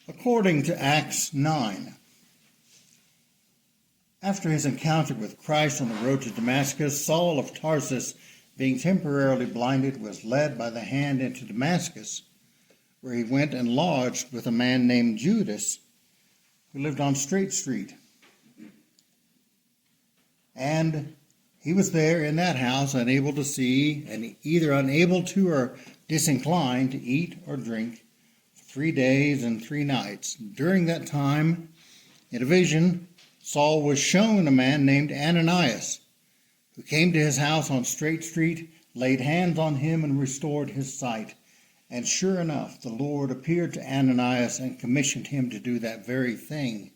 According to Acts 9. After his encounter with Christ on the road to Damascus, Saul of Tarsus, being temporarily blinded, was led by the hand into Damascus, where he went and lodged with a man named Judas, who lived on Straight Street. And he was there in that house, unable to see, and either unable to or disinclined to eat or drink, for 3 days and 3 nights. During that time, in a vision, Saul was shown a man named Ananias, who came to his house on Straight Street, laid hands on him, and restored his sight. And sure enough, the Lord appeared to Ananias and commissioned him to do that very thing.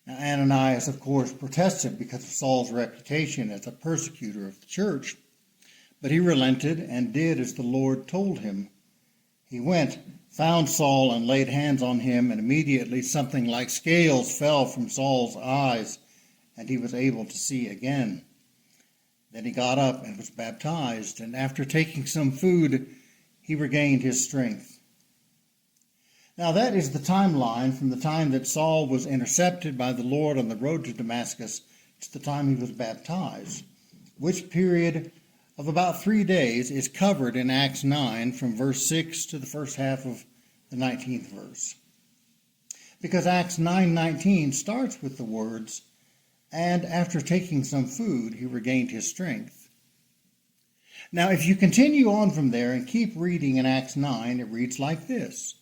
Now, Ananias, of course, protested because of Saul's reputation as a persecutor of the church, but he relented and did as the Lord told him. He went, found Saul, and laid hands on him, and immediately something like scales fell from Saul's eyes, and he was able to see again. Then he got up and was baptized, and after taking some food, he regained his strength. Now that is the timeline from the time that Saul was intercepted by the Lord on the road to Damascus to the time he was baptized, which period of about 3 days is covered in Acts 9 from verse 6 to the first half of the 19th verse. Because Acts 9:19 starts with the words, "And after taking some food, he regained his strength." Now, if you continue on from there and keep reading in Acts 9, it reads like this.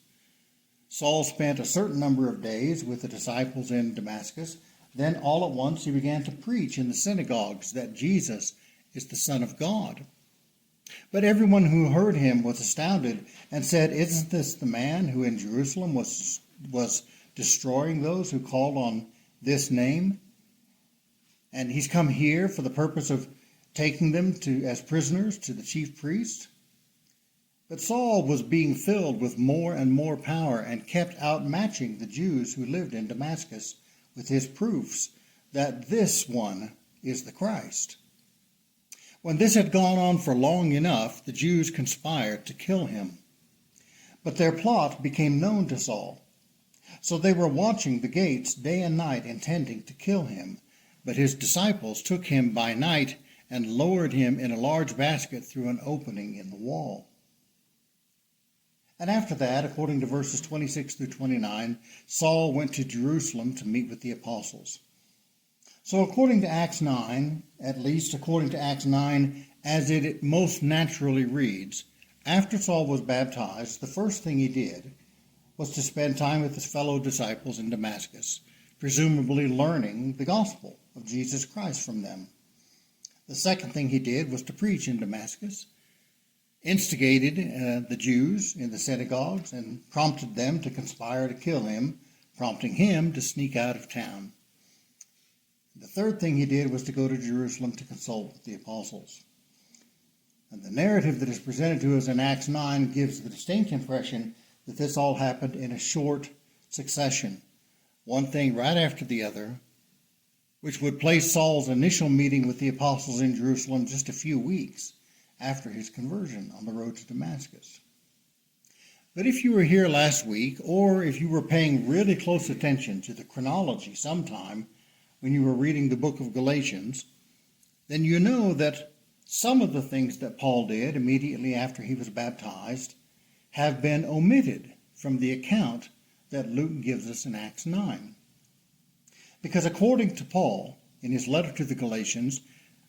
Saul spent a certain number of days with the disciples in Damascus. Then all at once he began to preach in the synagogues that Jesus is the Son of God. But everyone who heard him was astounded and said, "Isn't this the man who in Jerusalem was destroying those who called on this name? And he's come here for the purpose of taking them as prisoners to the chief priest?" But Saul was being filled with more and more power and kept outmatching the Jews who lived in Damascus with his proofs that this one is the Christ. When this had gone on for long enough, the Jews conspired to kill him. But their plot became known to Saul. So they were watching the gates day and night, intending to kill him. But his disciples took him by night and lowered him in a large basket through an opening in the wall. And after that, according to verses 26 through 29, Saul went to Jerusalem to meet with the apostles. So according to Acts 9, at least according to Acts 9 as it most naturally reads, after Saul was baptized, the first thing he did was to spend time with his fellow disciples in Damascus, presumably learning the gospel of Jesus Christ from them. The second thing he did was to preach in Damascus, instigated the Jews in the synagogues and prompted them to conspire to kill him, prompting him to sneak out of town. The third thing he did was to go to Jerusalem to consult with the apostles. And the narrative that is presented to us in Acts 9 gives the distinct impression that this all happened in a short succession, one thing right after the other, which would place Saul's initial meeting with the apostles in Jerusalem just a few weeks after his conversion on the road to Damascus. But if you were here last week, or if you were paying really close attention to the chronology sometime when you were reading the book of Galatians, then you know that some of the things that Paul did immediately after he was baptized have been omitted from the account that Luke gives us in Acts 9. Because according to Paul, in his letter to the Galatians,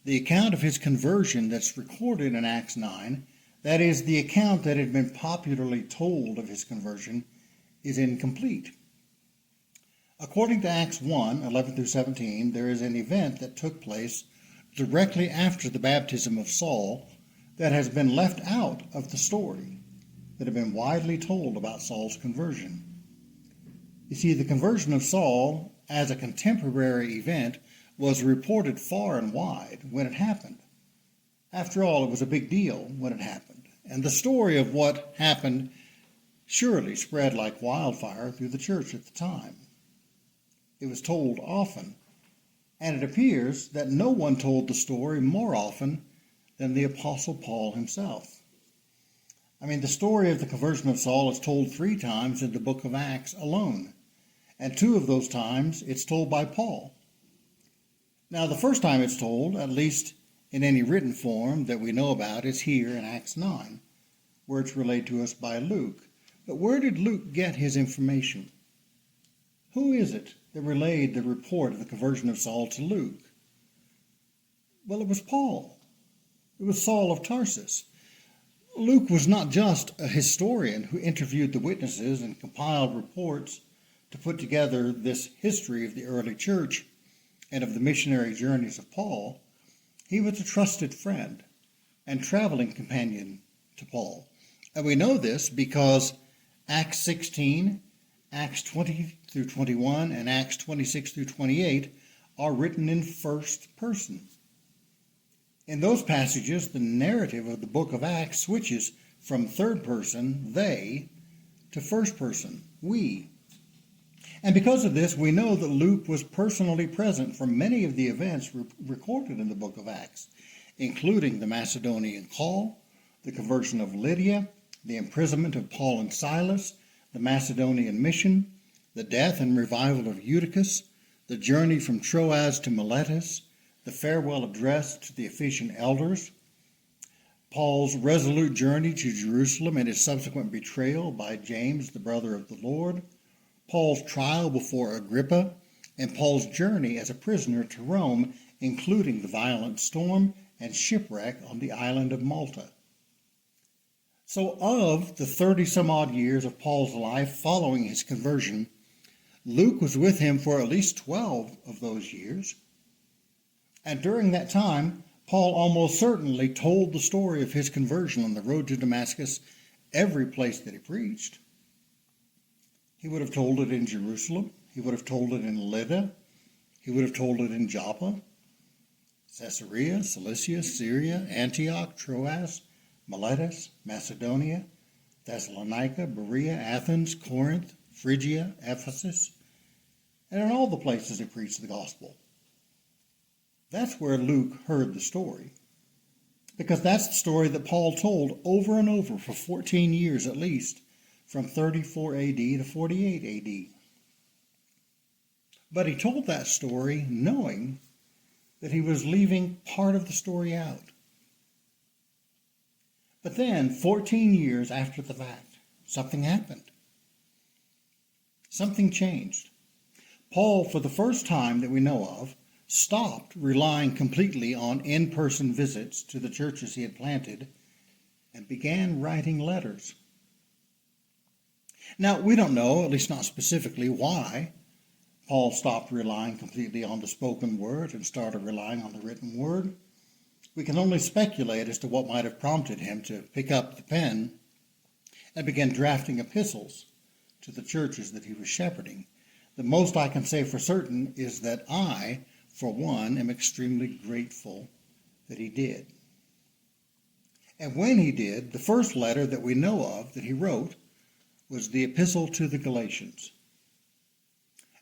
the account of his conversion that's recorded in Acts 9, that is, the account that had been popularly told of his conversion, is incomplete. According to Acts 1, 11 through 17, there is an event that took place directly after the baptism of Saul that has been left out of the story that had been widely told about Saul's conversion. You see, the conversion of Saul as a contemporary event was reported far and wide when it happened. After all, it was a big deal when it happened, and the story of what happened surely spread like wildfire through the church at the time. It was told often, and it appears that no one told the story more often than the Apostle Paul himself. The story of the conversion of Saul is told 3 times in the book of Acts alone, and 2 of those times it's told by Paul. Now, the first time it's told, at least in any written form that we know about, is here in Acts 9, where it's relayed to us by Luke. But where did Luke get his information? Who is it that relayed the report of the conversion of Saul to Luke? Well, it was Paul. It was Saul of Tarsus. Luke was not just a historian who interviewed the witnesses and compiled reports to put together this history of the early church and of the missionary journeys of Paul. He was a trusted friend and traveling companion to Paul. And we know this because Acts 16, Acts 20 through 21, and Acts 26 through 28 are written in first person. In those passages, the narrative of the book of Acts switches from third person, they, to first person, we. And because of this, we know that Luke was personally present for many of the events recorded in the book of Acts, including the Macedonian call, the conversion of Lydia, the imprisonment of Paul and Silas, the Macedonian mission, the death and revival of Eutychus, the journey from Troas to Miletus, the farewell address to the Ephesian elders, Paul's resolute journey to Jerusalem and his subsequent betrayal by James, the brother of the Lord, Paul's trial before Agrippa, and Paul's journey as a prisoner to Rome, including the violent storm and shipwreck on the island of Malta. So of the 30-some-odd years of Paul's life following his conversion, Luke was with him for at least 12 of those years. And during that time, Paul almost certainly told the story of his conversion on the road to Damascus every place that he preached. He would have told it in Jerusalem. He would have told it in Lydda. He would have told it in Joppa, Caesarea, Cilicia, Syria, Antioch, Troas, Miletus, Macedonia, Thessalonica, Berea, Athens, Corinth, Phrygia, Ephesus, and in all the places he preached the gospel. That's where Luke heard the story, because that's the story that Paul told over and over for 14 years at least, from 34 AD to 48 AD. But he told that story knowing that he was leaving part of the story out. But then, 14 years after the fact, something happened. Something changed. Paul, for the first time that we know of, stopped relying completely on in-person visits to the churches he had planted and began writing letters. Now, we don't know, at least not specifically, why Paul stopped relying completely on the spoken word and started relying on the written word. We can only speculate as to what might have prompted him to pick up the pen and begin drafting epistles to the churches that he was shepherding. The most I can say for certain is that I, for one, am extremely grateful that he did. And when he did, the first letter that we know of that he wrote was the epistle to the Galatians.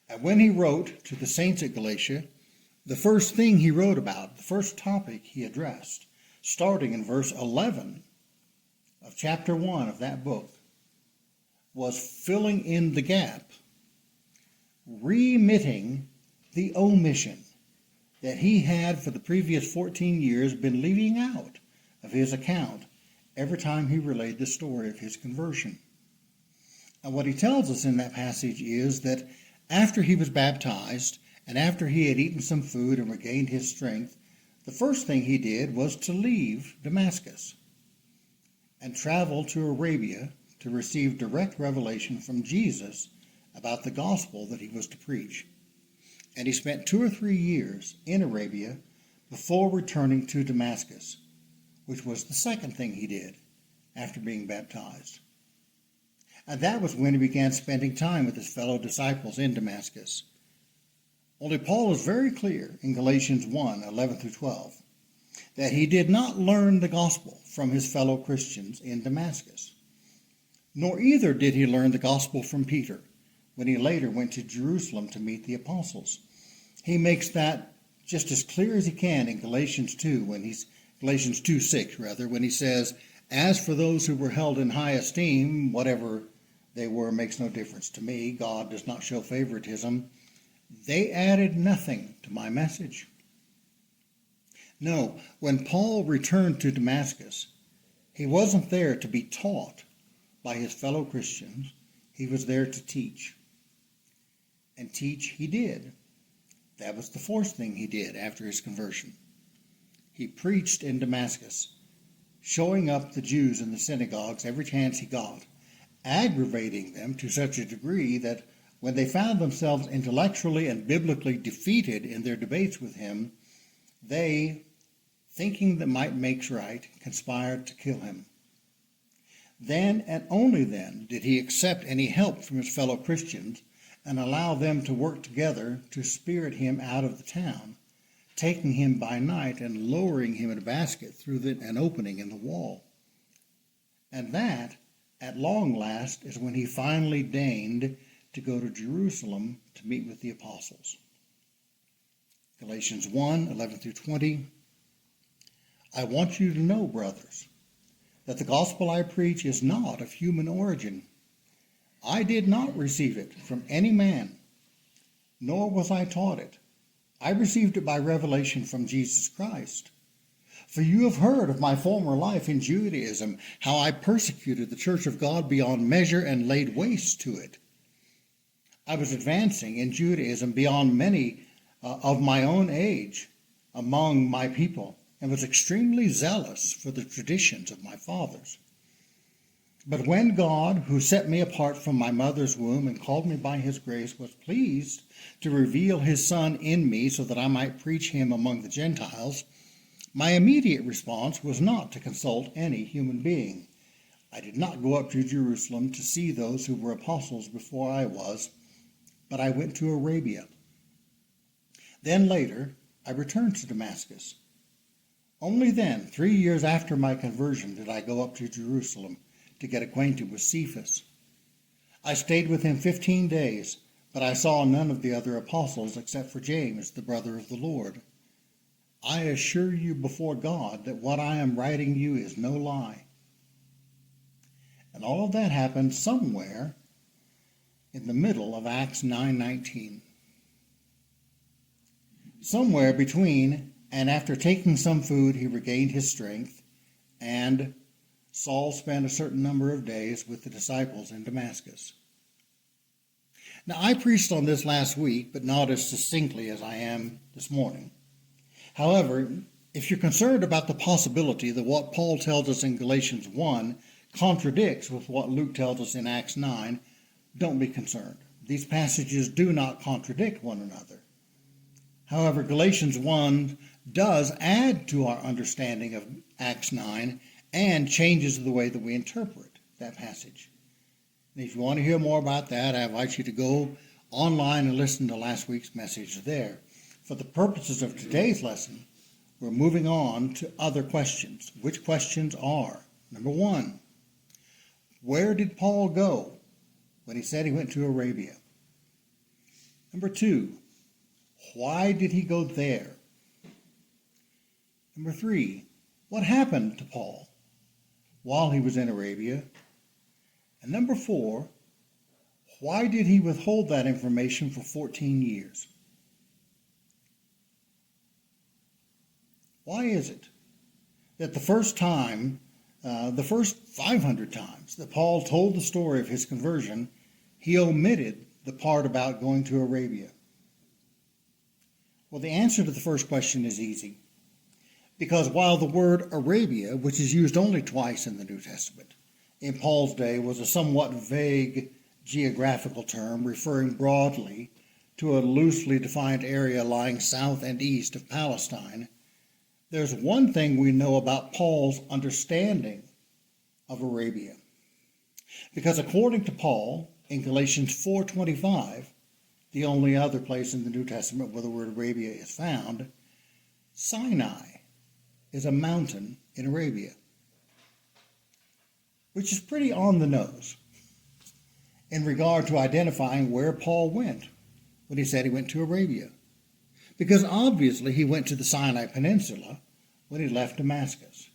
And when he wrote to the saints at Galatia, the first thing he wrote about, the first topic he addressed, starting in verse 11 of chapter 1 of that book, was filling in the gap, remitting the omission that he had for the previous 14 years been leaving out of his account every time he relayed the story of his conversion. And what he tells us in that passage is that after he was baptized and after he had eaten some food and regained his strength, the first thing he did was to leave Damascus and travel to Arabia to receive direct revelation from Jesus about the gospel that he was to preach. And he spent 2 or 3 years in Arabia before returning to Damascus, which was the second thing he did after being baptized. And that was when he began spending time with his fellow disciples in Damascus. Only Paul is very clear in Galatians 1, 11 through 12, that he did not learn the gospel from his fellow Christians in Damascus, nor either did he learn the gospel from Peter when he later went to Jerusalem to meet the apostles. He makes that just as clear as he can in Galatians 2, Galatians 2:6 when he says, As for those who were held in high esteem, whatever they were makes no difference to me. God does not show favoritism. They added nothing to my message. No, when Paul returned to Damascus, he wasn't there to be taught by his fellow Christians. He was there to teach. And teach he did. That was the fourth thing he did after his conversion. He preached in Damascus, showing up the Jews in the synagogues every chance he got, aggravating them to such a degree that when they found themselves intellectually and biblically defeated in their debates with him, they, thinking that might makes right, conspired to kill him. Then and only then did he accept any help from his fellow Christians and allow them to work together to spirit him out of the town, taking him by night and lowering him in a basket through an opening in the wall. And that, at long last, is when he finally deigned to go to Jerusalem to meet with the apostles. Galatians 1:11-20. I want you to know, brothers, that the gospel I preach is not of human origin. I did not receive it from any man, nor was I taught it. I received it by revelation from Jesus Christ. For you have heard of my former life in Judaism, how I persecuted the church of God beyond measure and laid waste to it. I was advancing in Judaism beyond many of my own age among my people, and was extremely zealous for the traditions of my fathers. But when God, who set me apart from my mother's womb and called me by his grace, was pleased to reveal his Son in me so that I might preach him among the Gentiles, my immediate response was not to consult any human being. I did not go up to Jerusalem to see those who were apostles before I was, but I went to Arabia. Then later, I returned to Damascus. Only then, 3 years after my conversion, did I go up to Jerusalem to get acquainted with Cephas. I stayed with him 15 days, but I saw none of the other apostles except for James, the brother of the Lord. I assure you before God that what I am writing you is no lie. And all of that happened somewhere in the middle of Acts 9:19. Somewhere between, and after taking some food he regained his strength, and Saul spent a certain number of days with the disciples in Damascus. Now, I preached on this last week, but not as succinctly as I am this morning. However, if you're concerned about the possibility that what Paul tells us in Galatians 1 contradicts with what Luke tells us in Acts 9, don't be concerned. These passages do not contradict one another. However, Galatians 1 does add to our understanding of Acts 9 and changes the way that we interpret that passage. And if you want to hear more about that, I invite you to go online and listen to last week's message there. For the purposes of today's lesson, we're moving on to other questions, which questions are, number 1, where did Paul go when he said he went to Arabia? Number 2, why did he go there? Number 3, what happened to Paul while he was in Arabia? And number 4, why did he withhold that information for 14 years? Why is it that the first 500 times that Paul told the story of his conversion, he omitted the part about going to Arabia? Well, the answer to the first question is easy. Because while the word Arabia, which is used only twice in the New Testament, in Paul's day was a somewhat vague geographical term referring broadly to a loosely defined area lying south and east of Palestine, there's one thing we know about Paul's understanding of Arabia. Because according to Paul, in Galatians 4:25, the only other place in the New Testament where the word Arabia is found, Sinai is a mountain in Arabia, which is pretty on the nose in regard to identifying where Paul went when he said he went to Arabia. Because obviously he went to the Sinai Peninsula when he left Damascus.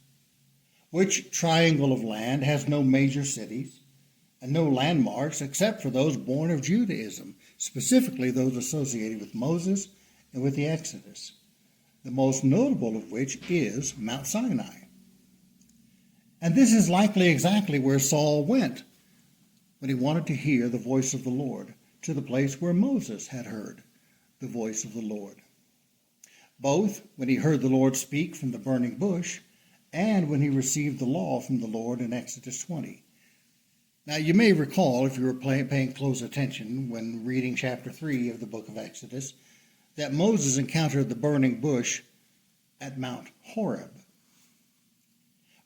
which triangle of land has no major cities and no landmarks except for those born of Judaism, specifically those associated with Moses and with the Exodus, the most notable of which is Mount Sinai. And this is likely exactly where Saul went when he wanted to hear the voice of the Lord, to the place where Moses had heard the voice of the Lord. Both when he heard the Lord speak from the burning bush and when he received the law from the Lord in Exodus 20. Now, you may recall, if you were paying close attention when reading chapter 3 of the book of Exodus, that Moses encountered the burning bush at Mount Horeb.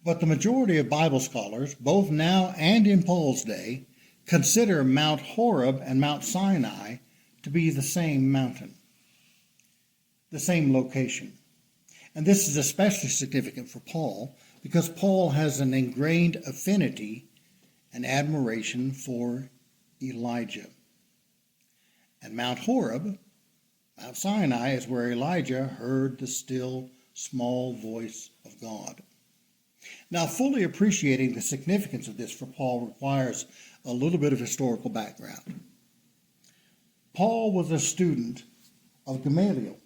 But the majority of Bible scholars, both now and in Paul's day, consider Mount Horeb and Mount Sinai to be the same mountain, the same location. And this is especially significant for Paul because Paul has an ingrained affinity and admiration for Elijah. And Mount Horeb, Mount Sinai, is where Elijah heard the still, small voice of God. Now, fully appreciating the significance of this for Paul requires a little bit of historical background. Paul was a student of Gamaliel,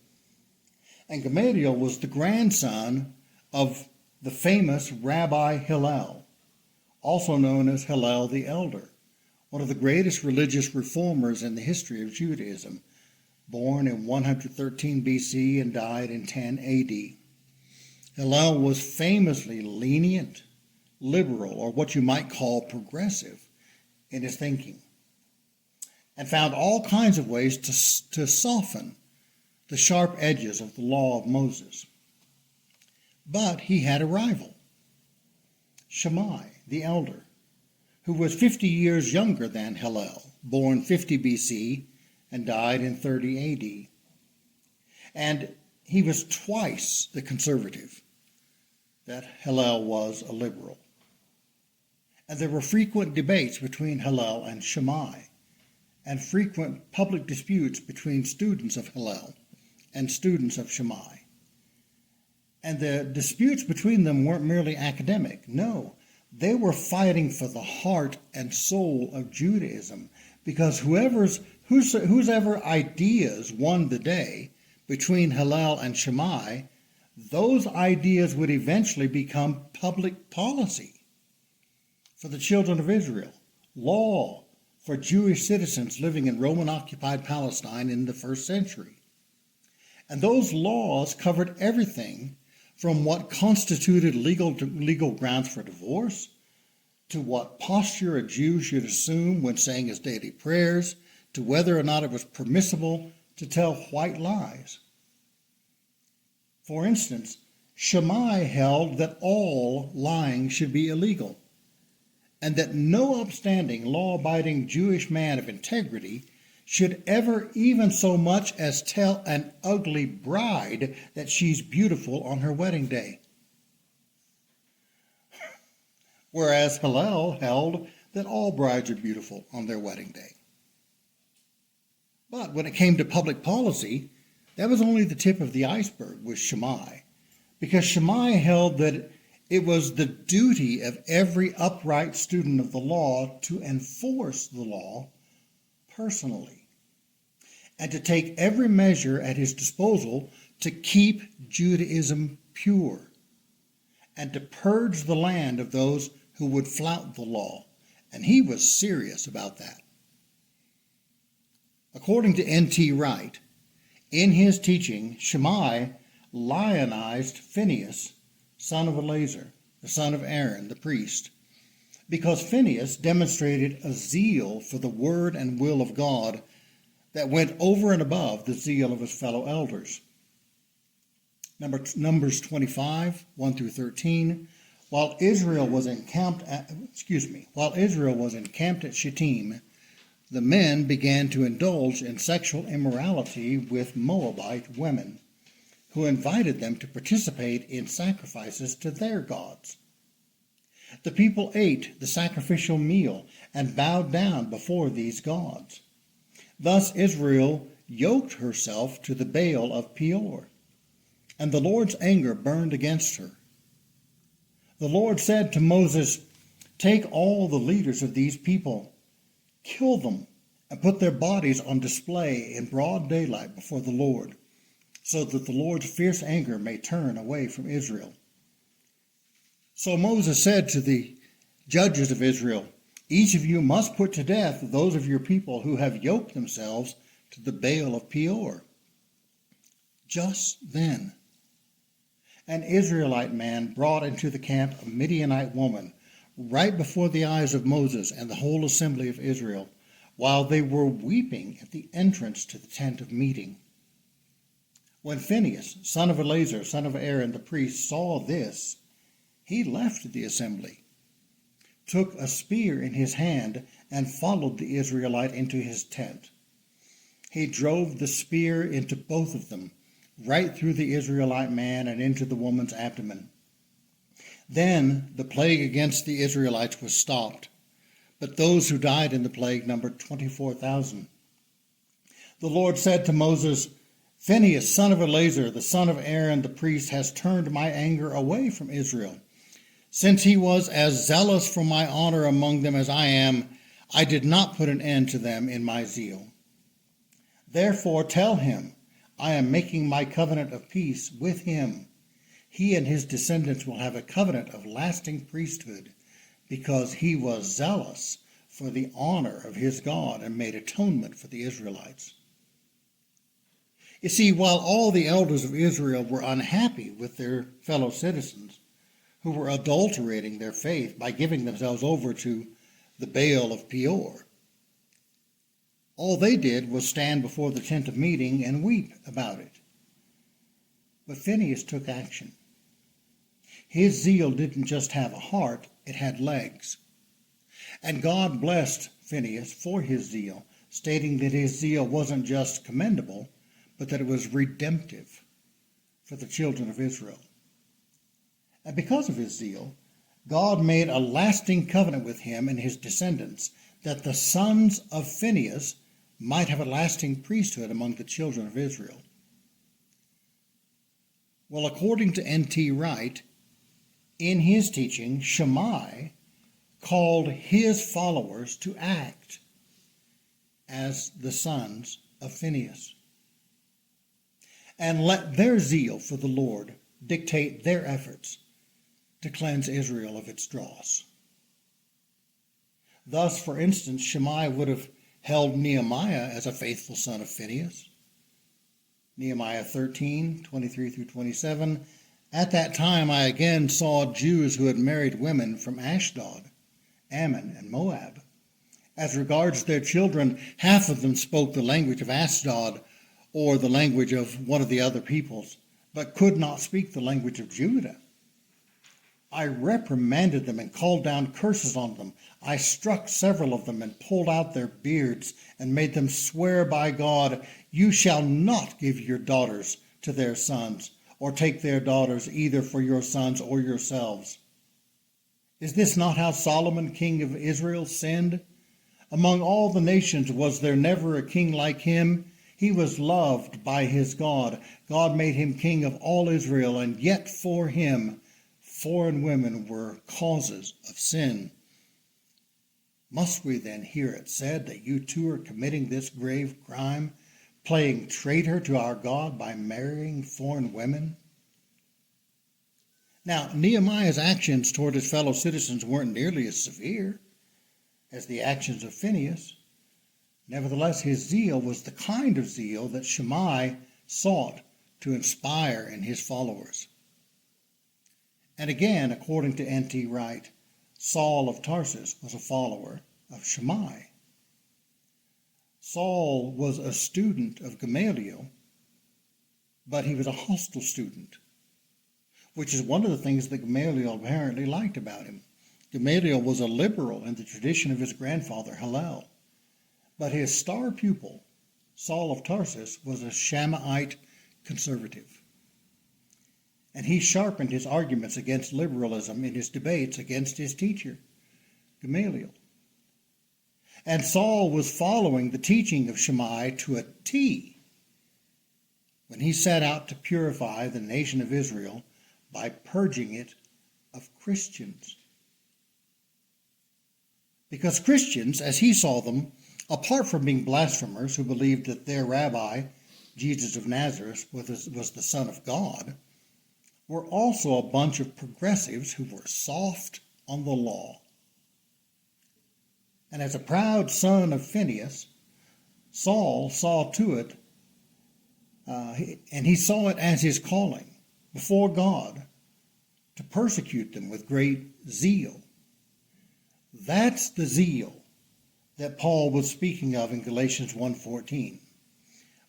and Gamaliel was the grandson of the famous Rabbi Hillel, also known as Hillel the Elder, one of the greatest religious reformers in the history of Judaism, born in 113 BC and died in 10 AD. Hillel was famously lenient, liberal, or what you might call progressive in his thinking, and found all kinds of ways to soften the sharp edges of the law of Moses. But he had a rival, Shammai the elder, who was 50 years younger than Hillel, born 50 BC and died in 30 AD. And he was twice the conservative that Hillel was a liberal. And there were frequent debates between Hillel and Shammai, and frequent public disputes between students of Hillel and students of Shammai. And the disputes between them weren't merely academic. No, they were fighting for the heart and soul of Judaism, because whose ideas won the day between Hillel and Shammai, those ideas would eventually become public policy for the children of Israel, law for Jewish citizens living in Roman-occupied Palestine in the first century. And those laws covered everything from what constituted legal grounds for divorce, to what posture a Jew should assume when saying his daily prayers, to whether or not it was permissible to tell white lies. For instance, Shammai held that all lying should be illegal, and that no upstanding, law-abiding Jewish man of integrity should ever even so much as tell an ugly bride that she's beautiful on her wedding day. Whereas Hillel held that all brides are beautiful on their wedding day. But when it came to public policy, that was only the tip of the iceberg with Shammai, because Shammai held that it was the duty of every upright student of the law to enforce the law personally, and to take every measure at his disposal to keep Judaism pure, and to purge the land of those who would flout the law. And he was serious about that. According to N.T. Wright, in his teaching, Shammai lionized Phinehas, son of Eleazar, the son of Aaron, the priest, because Phinehas demonstrated a zeal for the word and will of God that went over and above the zeal of his fellow elders. Numbers 25, 1 through 13. While Israel was encamped at Shittim, the men began to indulge in sexual immorality with Moabite women, who invited them to participate in sacrifices to their gods. The people ate the sacrificial meal and bowed down before these gods. Thus Israel yoked herself to the Baal of Peor, and the Lord's anger burned against her. The Lord said to Moses, "Take all the leaders of these people, kill them, and put their bodies on display in broad daylight before the Lord, so that the Lord's fierce anger may turn away from Israel." So Moses said to the judges of Israel, "Each of you must put to death those of your people who have yoked themselves to the Baal of Peor." Just then, an Israelite man brought into the camp a Midianite woman, right before the eyes of Moses and the whole assembly of Israel, while they were weeping at the entrance to the tent of meeting. When Phinehas, son of Eleazar, son of Aaron the priest, saw this, he left the assembly, took a spear in his hand, and followed the Israelite into his tent. He drove the spear into both of them, right through the Israelite man and into the woman's abdomen. Then the plague against the Israelites was stopped, but those who died in the plague numbered 24,000. The Lord said to Moses, "Phinehas, son of Eleazar, the son of Aaron the priest, has turned my anger away from Israel. Since he was as zealous for my honor among them as I am, I did not put an end to them in my zeal. Therefore tell him, I am making my covenant of peace with him. He and his descendants will have a covenant of lasting priesthood, because he was zealous for the honor of his God and made atonement for the Israelites." You see, while all the elders of Israel were unhappy with their fellow citizens, who were adulterating their faith by giving themselves over to the Baal of Peor, all they did was stand before the tent of meeting and weep about it. But Phinehas took action. His zeal didn't just have a heart, it had legs. And God blessed Phinehas for his zeal, stating that his zeal wasn't just commendable, but that it was redemptive for the children of Israel. And because of his zeal, God made a lasting covenant with him and his descendants, that the sons of Phinehas might have a lasting priesthood among the children of Israel. Well, according to N.T. Wright, in his teaching, Shammai called his followers to act as the sons of Phinehas, and let their zeal for the Lord dictate their efforts to cleanse Israel of its dross. Thus, for instance, Shammai would have held Nehemiah as a faithful son of Phinehas. Nehemiah 13:23 through 27. At that time I again saw Jews who had married women from Ashdod, Ammon, and Moab. As regards their children, half of them spoke the language of Ashdod or the language of one of the other peoples, but could not speak the language of Judah. I reprimanded them and called down curses on them. I struck several of them and pulled out their beards and made them swear by God, "You shall not give your daughters to their sons, or take their daughters either for your sons or yourselves." Is this not how Solomon, king of Israel, sinned? Among all the nations was there never a king like him? He was loved by his God. God made him king of all Israel, and yet for him foreign women were causes of sin. Must we then hear it said that you too are committing this grave crime, playing traitor to our God by marrying foreign women? Now, Nehemiah's actions toward his fellow citizens weren't nearly as severe as the actions of Phinehas. Nevertheless, his zeal was the kind of zeal that Shammai sought to inspire in his followers. And again, according to N.T. Wright, Saul of Tarsus was a follower of Shammai. Saul was a student of Gamaliel, but he was a hostile student, which is one of the things that Gamaliel apparently liked about him. Gamaliel was a liberal in the tradition of his grandfather Hillel, but his star pupil, Saul of Tarsus, was a Shammite conservative. And he sharpened his arguments against liberalism in his debates against his teacher, Gamaliel. And Saul was following the teaching of Shammai to a T when he set out to purify the nation of Israel by purging it of Christians. Because Christians, as he saw them, apart from being blasphemers who believed that their rabbi, Jesus of Nazareth, was the Son of God, were also a bunch of progressives who were soft on the law. And as a proud son of Phinehas, Saul saw to it, and he saw it as his calling before God to persecute them with great zeal. That's the zeal that Paul was speaking of in Galatians 1:14.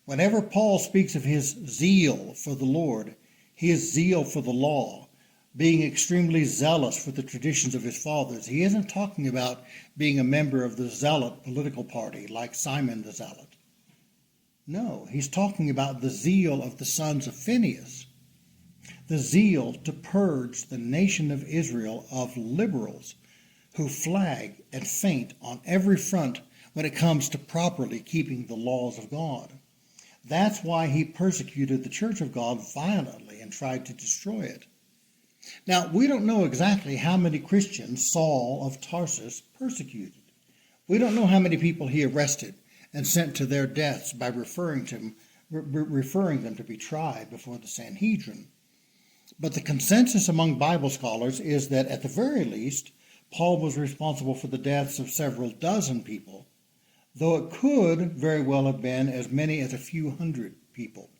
Whenever Paul speaks of his zeal for the Lord, his zeal for the law, being extremely zealous for the traditions of his fathers, he isn't talking about being a member of the zealot political party like Simon the Zealot. No, he's talking about the zeal of the sons of Phinehas, the zeal to purge the nation of Israel of liberals who flag and faint on every front when it comes to properly keeping the laws of God. That's why he persecuted the church of God violently and tried to destroy it. Now, we don't know exactly how many Christians Saul of Tarsus persecuted. We don't know how many people he arrested and sent to their deaths by referring them to be tried before the Sanhedrin. But the consensus among Bible scholars is that at the very least, Paul was responsible for the deaths of several dozen people, though it could very well have been as many as a few hundred people.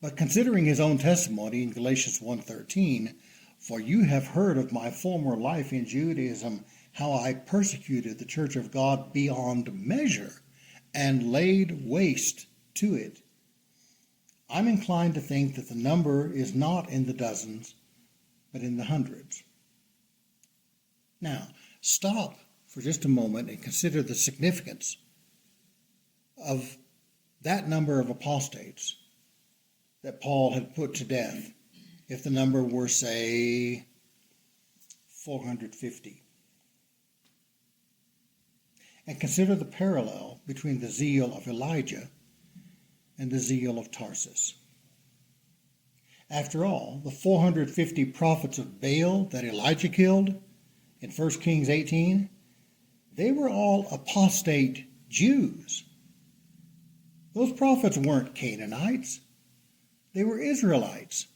But considering his own testimony in Galatians 1:13, "For you have heard of my former life in Judaism, how I persecuted the church of God beyond measure and laid waste to it," I'm inclined to think that the number is not in the dozens, but in the hundreds. Now, stop for just a moment and consider the significance of that number of apostates that Paul had put to death, if the number were, say, 450. And consider the parallel between the zeal of Elijah and the zeal of Tarsus. After all, the 450 prophets of Baal that Elijah killed in 1 Kings 18, they were all apostate Jews. Those prophets weren't Canaanites. They were Israelites,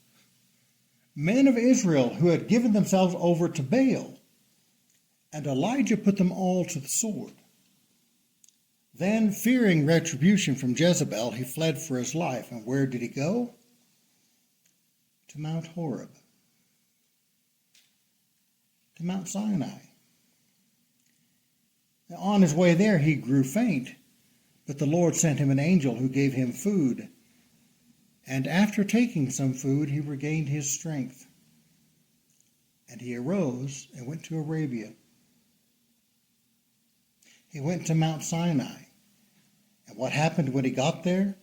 men of Israel who had given themselves over to Baal, and Elijah put them all to the sword. Then, fearing retribution from Jezebel, he fled for his life. And where did he go? To Mount Horeb, to Mount Sinai. Now, on his way there, he grew faint, but the Lord sent him an angel who gave him food. And after taking some food, he regained his strength. And he arose and went to Arabia. He went to Mount Sinai. And what happened when he got there?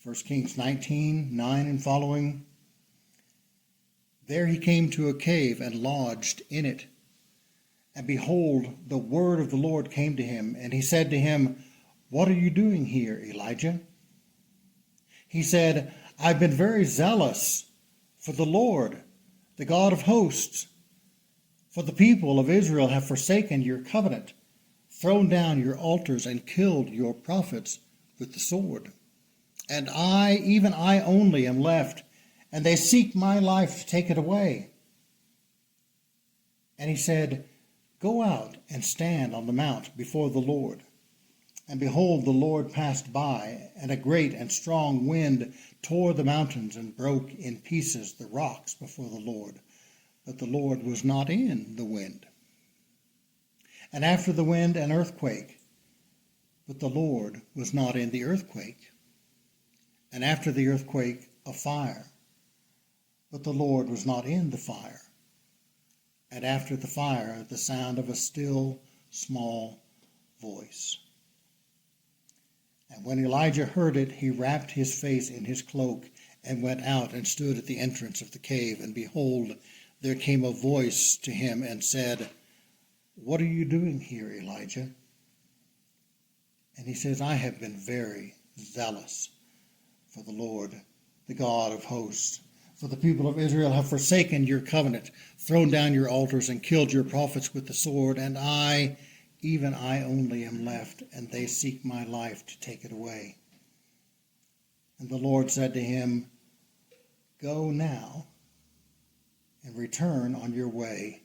1 Kings 19:9 and following. There he came to a cave and lodged in it. And behold, the word of the Lord came to him, and he said to him, "What are you doing here, Elijah?" He said, "I've been very zealous for the Lord, the God of hosts. For the people of Israel have forsaken your covenant, thrown down your altars, and killed your prophets with the sword. And I, even I only, am left, and they seek my life to take it away." And he said, "Go out and stand on the mount before the Lord." And behold, the Lord passed by, and a great and strong wind tore the mountains and broke in pieces the rocks before the Lord. But the Lord was not in the wind. And after the wind, an earthquake. But the Lord was not in the earthquake. And after the earthquake, a fire. But the Lord was not in the fire. And after the fire, the sound of a still, small voice. And when Elijah heard it, he wrapped his face in his cloak and went out and stood at the entrance of the cave. And behold, there came a voice to him and said, "What are you doing here, Elijah?" And he says, "I have been very zealous for the Lord, the God of hosts. For the people of Israel have forsaken your covenant, thrown down your altars, and killed your prophets with the sword, and I, even I only, am left, and they seek my life to take it away. And the Lord said to him, Go now, and return on your way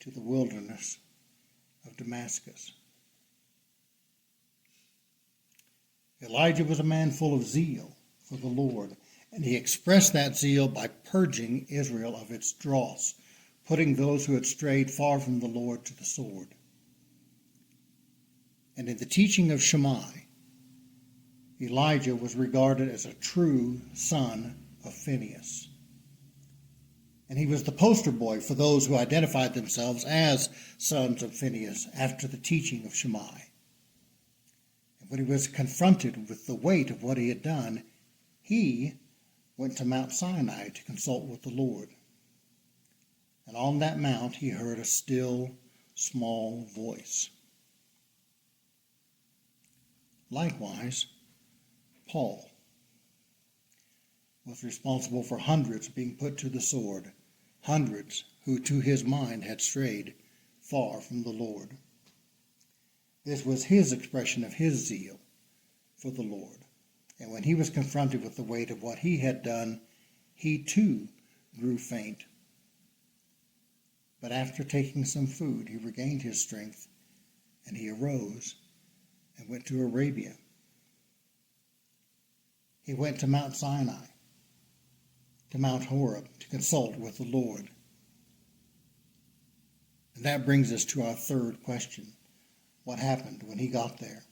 to the wilderness of Damascus. Elijah was a man full of zeal for the Lord, and he expressed that zeal by purging Israel of its dross, putting those who had strayed far from the Lord to the sword. And in the teaching of Shammai, Elijah was regarded as a true son of Phinehas. And he was the poster boy for those who identified themselves as sons of Phinehas after the teaching of Shammai. And when he was confronted with the weight of what he had done, he went to Mount Sinai to consult with the Lord. And on that mount he heard a still, small voice. Likewise, Paul was responsible for hundreds being put to the sword, hundreds who to his mind had strayed far from the Lord. This was his expression of his zeal for the Lord. And when he was confronted with the weight of what he had done, he too grew faint. But after taking some food, he regained his strength, and he arose and went to Arabia. He went to Mount Sinai, to Mount Horeb, to consult with the Lord. And that brings us to our third question. What happened when he got there?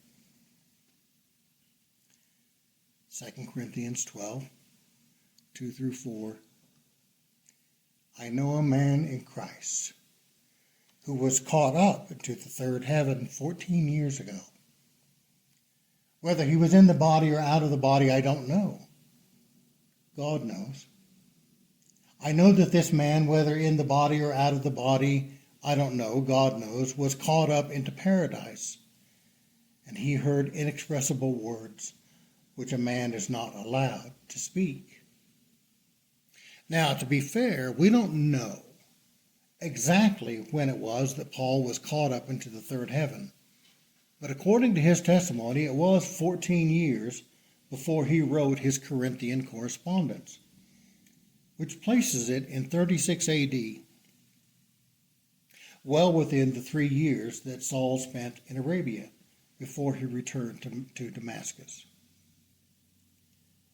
2 Corinthians 12, 2 through 4. I know a man in Christ who was caught up into the third heaven 14 years ago. Whether he was in the body or out of the body, I don't know. God knows. I know that this man, whether in the body or out of the body, I don't know, God knows, was caught up into paradise. And he heard inexpressible words which a man is not allowed to speak. Now, to be fair, we don't know exactly when it was that Paul was caught up into the third heaven. But according to his testimony, it was 14 years before he wrote his Corinthian correspondence, which places it in 36 AD, well within the 3 years that Saul spent in Arabia before he returned to Damascus.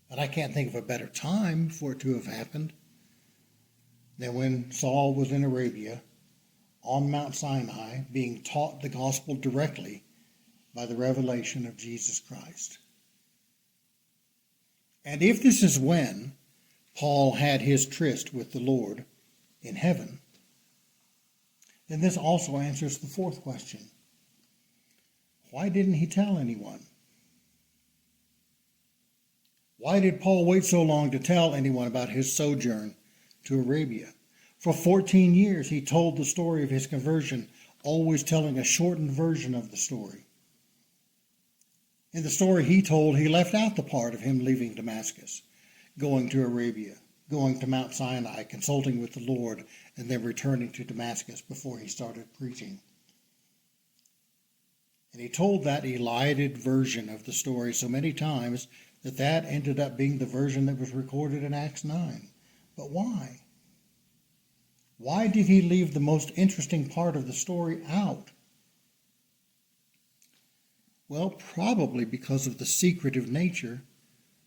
But I can't think of a better time for it to have happened than when Saul was in Arabia on Mount Sinai being taught the gospel directly by the revelation of Jesus Christ. And if this is when Paul had his tryst with the Lord in heaven, then this also answers the fourth question. Why didn't he tell anyone? Why did Paul wait so long to tell anyone about his sojourn to Arabia? For 14 years he told the story of his conversion, always telling a shortened version of the story. In the story he told, he left out the part of him leaving Damascus, going to Arabia, going to Mount Sinai, consulting with the Lord, and then returning to Damascus before he started preaching. And he told that elided version of the story so many times that ended up being the version that was recorded in Acts 9. But why? Why did he leave the most interesting part of the story out? Well, probably because of the secretive nature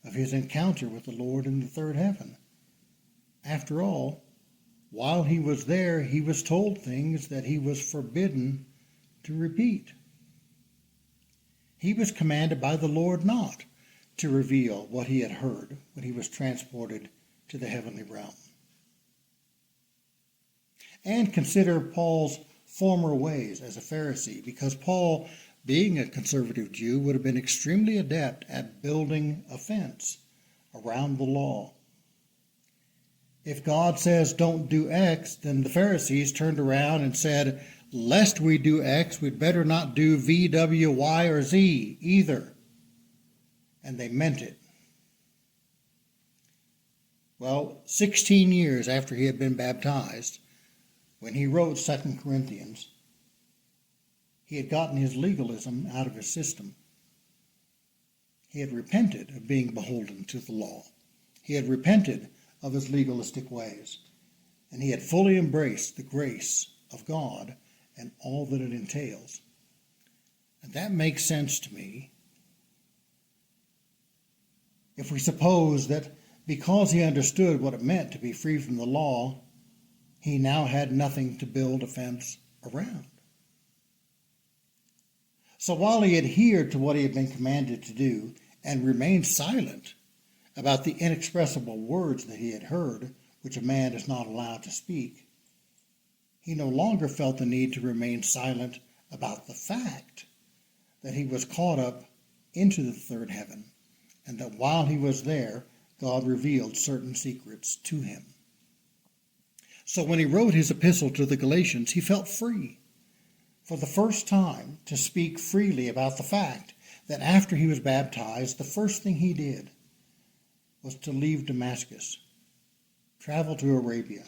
of his encounter with the Lord in the third heaven. After all, while he was there, he was told things that he was forbidden to repeat. He was commanded by the Lord not to reveal what he had heard when he was transported to the heavenly realm. And consider Paul's former ways as a Pharisee, because Paul, being a conservative Jew, would have been extremely adept at building a fence around the law. If God says don't do X, then the Pharisees turned around and said, lest we do X, we'd better not do V, W, Y, or Z either. And they meant it. Well, 16 years after he had been baptized, when he wrote 2 Corinthians, he had gotten his legalism out of his system. He had repented of being beholden to the law. He had repented of his legalistic ways, and he had fully embraced the grace of God and all that it entails. And that makes sense to me if we suppose that because he understood what it meant to be free from the law, he now had nothing to build a fence around. So while he adhered to what he had been commanded to do and remained silent about the inexpressible words that he had heard, which a man is not allowed to speak, he no longer felt the need to remain silent about the fact that he was caught up into the third heaven, and that while he was there, God revealed certain secrets to him. So when he wrote his epistle to the Galatians, he felt free, for the first time, to speak freely about the fact that after he was baptized, the first thing he did was to leave Damascus, travel to Arabia,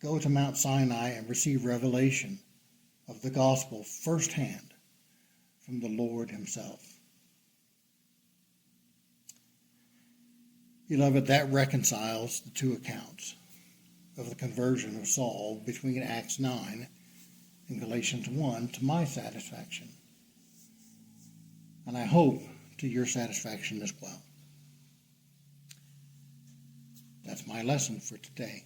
go to Mount Sinai and receive revelation of the gospel firsthand from the Lord himself. Beloved, that reconciles the two accounts of the conversion of Saul between Acts 9 and Galatians 1 to my satisfaction. And I hope to your satisfaction as well. That's my lesson for today.